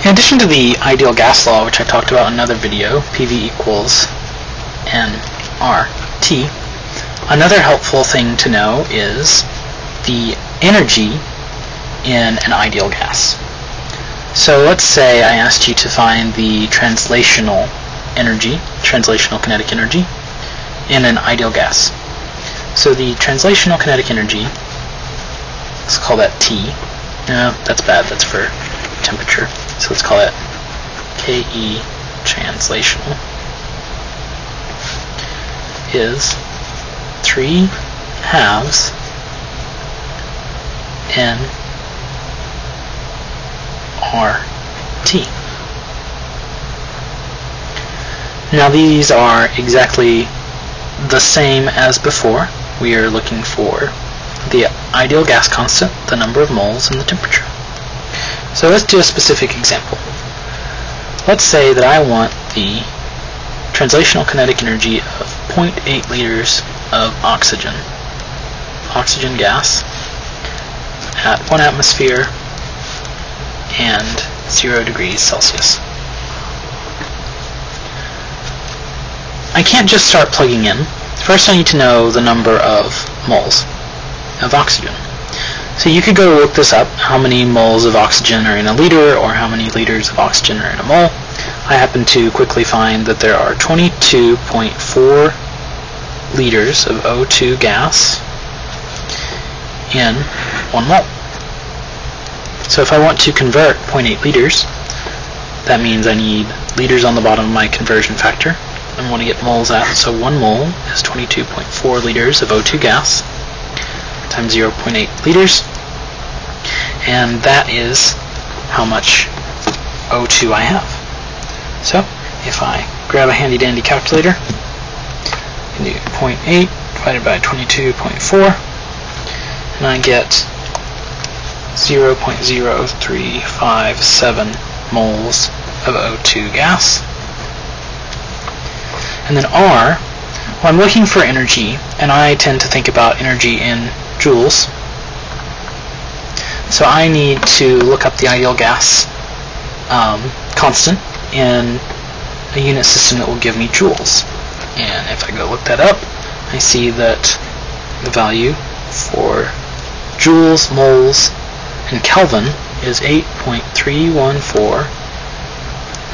In addition to the ideal gas law, which I talked about in another video, PV equals nRT, another helpful thing to know is the energy in an ideal gas. So let's say I asked you to find the translational energy, translational kinetic energy, in an ideal gas. So the translational kinetic energy, let's call that T. No, that's bad, that's for temperature. So let's call it KE translational, is 3/2 nRT. Now these are exactly the same as before. We are looking for the ideal gas constant, the number of moles, and the temperature. So let's do a specific example. Let's say that I want the translational kinetic energy of 0.8 liters of oxygen gas at 1 atmosphere and 0 degrees Celsius. I can't just start plugging in. First I need to know the number of moles of oxygen. So you could go look this up, how many moles of oxygen are in a liter, or how many liters of oxygen are in a mole. I happen to quickly find that there are 22.4 liters of O2 gas in 1 mole. So if I want to convert 0.8 liters, that means I need liters on the bottom of my conversion factor. I want to get moles out, so 1 mole is 22.4 liters of O2 gas times 0.8 liters, and that is how much O2 I have. So if I grab a handy dandy calculator, I can do 0.8 divided by 22.4, and I get 0.0357 moles of O2 gas. And then R, well, I'm looking for energy, and I tend to think about energy in joules. So I need to look up the ideal gas constant in a unit system that will give me joules. And if I go look that up, I see that the value for joules, moles, and Kelvin is 8.314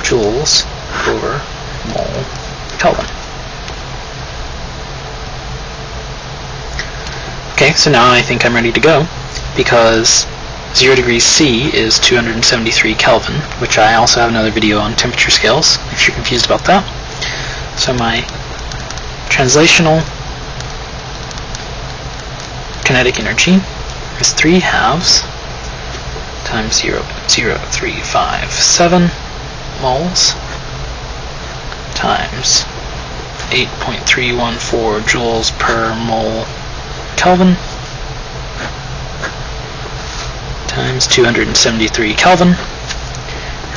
joules over mole Kelvin. Okay, so now I think I'm ready to go, because 0 degrees C is 273 Kelvin, which I also have another video on temperature scales, if you're confused about that. So my translational kinetic energy is 3/2 times 0.0357 moles times 8.314 joules per mole Kelvin times 273 Kelvin.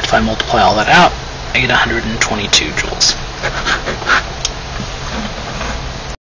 If I multiply all that out, I get 122 joules.